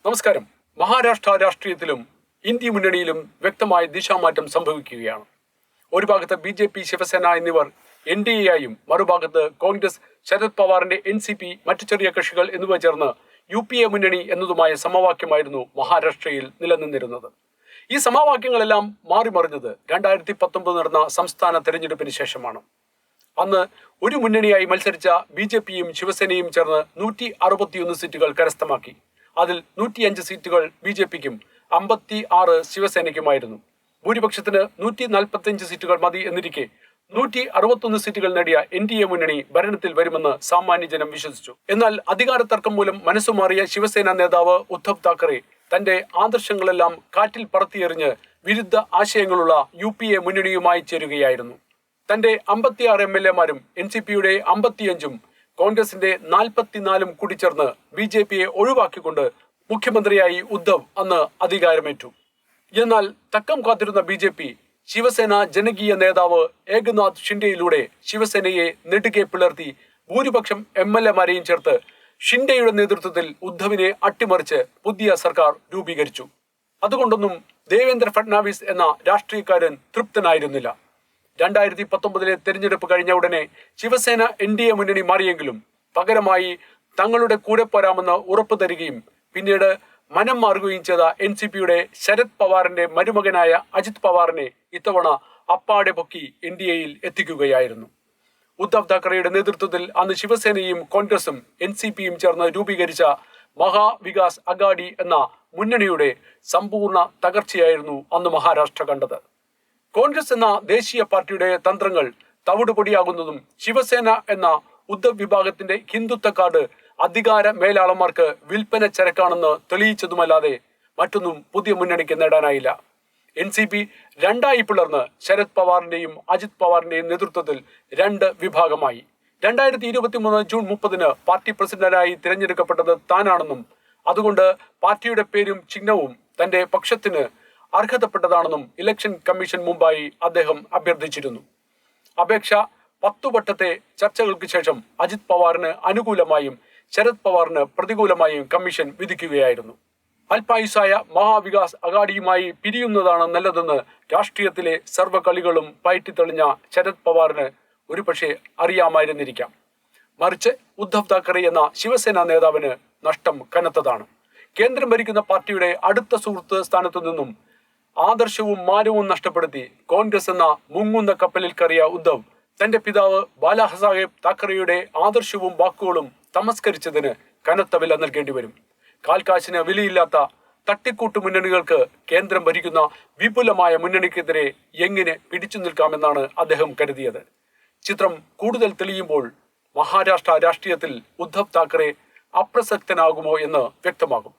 നമസ്കാരം. മഹാരാഷ്ട്ര രാഷ്ട്രീയത്തിലും ഇന്ത്യ മുന്നണിയിലും വ്യക്തമായ ദിശാമാറ്റം സംഭവിക്കുകയാണ്. ഒരു ഭാഗത്ത് BJP, ശിവസേന എന്നിവർ NDA ആയും മറുഭാഗത്ത് കോൺഗ്രസ്, ശരത് പവാറിന്റെ NCP, മറ്റു ചെറിയ കക്ഷികൾ എന്നിവ ചേർന്ന് UPA മുന്നണി എന്നതുമായ സമവാക്യമായിരുന്നു മഹാരാഷ്ട്രയിൽ നിലനിന്നിരുന്നത്. ഈ സമവാക്യങ്ങളെല്ലാം മാറിമറിഞ്ഞത് 2019 നടന്ന സംസ്ഥാന തെരഞ്ഞെടുപ്പിന് ശേഷമാണ്. അന്ന് ഒരു മുന്നണിയായി മത്സരിച്ച BJPയും ശിവസേനയും ചേർന്ന് 161 സീറ്റുകൾ കരസ്ഥമാക്കി. അതിൽ 105 സീറ്റുകൾ BJPക്കും 56 ശിവസേനയ്ക്കുമായിരുന്നു. ഭൂരിപക്ഷത്തിന് 145 സീറ്റുകൾ മതി എന്നിരിക്കെ 161 സീറ്റുകൾ നേടിയ NDA മുന്നണി ഭരണത്തിൽ വരുമെന്ന് സാമാന്യജനം വിശ്വസിച്ചു. എന്നാൽ അധികാര തർക്കം മൂലം മനസ്സുമാറിയ ശിവസേന നേതാവ് ഉദ്ധവ് താക്കറെ തന്റെ ആദർശങ്ങളെല്ലാം കാറ്റിൽ പറത്തിയെറിഞ്ഞ് വിരുദ്ധ ആശയങ്ങളുള്ള UPA മുന്നണിയുമായി ചേരുകയായിരുന്നു. തന്റെ 56 MLAമാരും NCPയുടെ 55ഉം കോൺഗ്രസിന്റെ 44ഉം കൂടിച്ചേർന്ന് BJPയെ ഒഴിവാക്കിക്കൊണ്ട് മുഖ്യമന്ത്രിയായി ഉദ്ധവ് അന്ന് അധികാരമേറ്റു. എന്നാൽ തക്കം കാത്തിരുന്ന BJP ശിവസേന ജനകീയ നേതാവ് ഏകനാഥ് ഷിൻഡെയിലൂടെ ശിവസേനയെ നെടുകെ പിളർത്തി ഭൂരിപക്ഷം MLAമാരെയും ചേർത്ത് ഷിൻഡെയുടെ നേതൃത്വത്തിൽ ഉദ്ധവിനെ അട്ടിമറിച്ച് പുതിയ സർക്കാർ രൂപീകരിച്ചു. അതുകൊണ്ടൊന്നും ദേവേന്ദ്ര ഫഡ്നാവിസ് എന്ന രാഷ്ട്രീയക്കാരൻ തൃപ്തനായിരുന്നില്ല. 2019 തെരഞ്ഞെടുപ്പ് കഴിഞ്ഞ ഉടനെ ശിവസേന NDA മുന്നണി മാറിയെങ്കിലും പകരമായി തങ്ങളുടെ കൂടെ പോരാമെന്ന് ഉറപ്പു തരികയും പിന്നീട് മനം മാറുകയും ചെയ്ത NCPയുടെ ശരത് പവാറിന്റെ മരുമകനായ അജിത് പവാറിനെ ഇത്തവണ അപ്പാടെ പൊക്കി NDAയിൽ എത്തിക്കുകയായിരുന്നു. ഉദ്ധവ് താക്കറെയുടെ നേതൃത്വത്തിൽ അന്ന് ശിവസേനയും കോൺഗ്രസും NCPയും ചേർന്ന് രൂപീകരിച്ച മഹാവികാസ് അഗാഡി എന്ന മുന്നണിയുടെ സമ്പൂർണ്ണ തകർച്ചയായിരുന്നു അന്ന് മഹാരാഷ്ട്ര കണ്ടത്. കോൺഗ്രസ് എന്ന ദേശീയ പാർട്ടിയുടെ തന്ത്രങ്ങൾ തവിടുപൊടിയാകുന്നതും ശിവസേന എന്ന ഉദ്ധവ് വിഭാഗത്തിന്റെ ഹിന്ദുത്വ കാർഡ് അധികാര മേലാളന്മാർക്ക് വിൽപ്പന ചരക്കാണെന്ന് തെളിയിച്ചതുമല്ലാതെ മറ്റൊന്നും പുതിയ മുന്നണിക്ക് നേടാനായില്ല. NCP രണ്ടായി പിളർന്ന് ശരത് പവാറിന്റെയും അജിത് പവാറിന്റെയും നേതൃത്വത്തിൽ 2 വിഭാഗമായി. 2023 ജൂൺ 30 പാർട്ടി പ്രസിഡന്റായി തിരഞ്ഞെടുക്കപ്പെട്ടത് താനാണെന്നും അതുകൊണ്ട് പാർട്ടിയുടെ പേരും ചിഹ്നവും തന്റെ പക്ഷത്തിന് അർഹതപ്പെട്ടതാണെന്നും ഇലക്ഷൻ കമ്മീഷൻ മുമ്പായി അദ്ദേഹം അഭ്യർത്ഥിച്ചിരുന്നു. അപേക്ഷ 10 വട്ടത്തെ ചർച്ചകൾക്ക് ശേഷം അജിത് പവാറിന് അനുകൂലമായും ശരത് പവാറിന് പ്രതികൂലമായും കമ്മീഷൻ വിധിക്കുകയായിരുന്നു. അല്പായുസായ മഹാവികാസ് അഗാഡിയുമായി പിരിയുന്നതാണ് നല്ലതെന്ന് രാഷ്ട്രീയത്തിലെ സർവ്വകളികളും പയറ്റിത്തെളിഞ്ഞ ശരത് പവാറിന് ഒരുപക്ഷെ അറിയാമായിരുന്നിരിക്കാം. മറിച്ച് ഉദ്ധവ് താക്കറെ എന്ന ശിവസേന നേതാവിന് നഷ്ടം കനത്തതാണ്. കേന്ദ്രം ഭരിക്കുന്ന പാർട്ടിയുടെ അടുത്ത സുഹൃത്ത് സ്ഥാനത്തു നിന്നും ആദർശവും മാനവും നഷ്ടപ്പെടുത്തി കോൺഗ്രസ് എന്ന മുങ്ങുന്ന കപ്പലിൽ കയറിയ ഉദ്ധവ് തന്റെ പിതാവ് ബാലാസാഹേബ് താക്കറെയുടെ ആദർശവും വാക്കുകളും തമസ്കരിച്ചതിന് കനത്ത വില നൽകേണ്ടി വരും. കാൽക്കാശിന് വിലയില്ലാത്ത തട്ടിക്കൂട്ടു മുന്നണികൾക്ക് കേന്ദ്രം ഭരിക്കുന്ന വിപുലമായ മുന്നണിക്കെതിരെ എങ്ങനെ പിടിച്ചു നിൽക്കാമെന്നാണ് അദ്ദേഹം കരുതിയത്. ചിത്രം കൂടുതൽ തെളിയുമ്പോൾ മഹാരാഷ്ട്ര രാഷ്ട്രീയത്തിൽ ഉദ്ധവ് താക്കറെ അപ്രസക്തനാകുമോ എന്ന് വ്യക്തമാകും.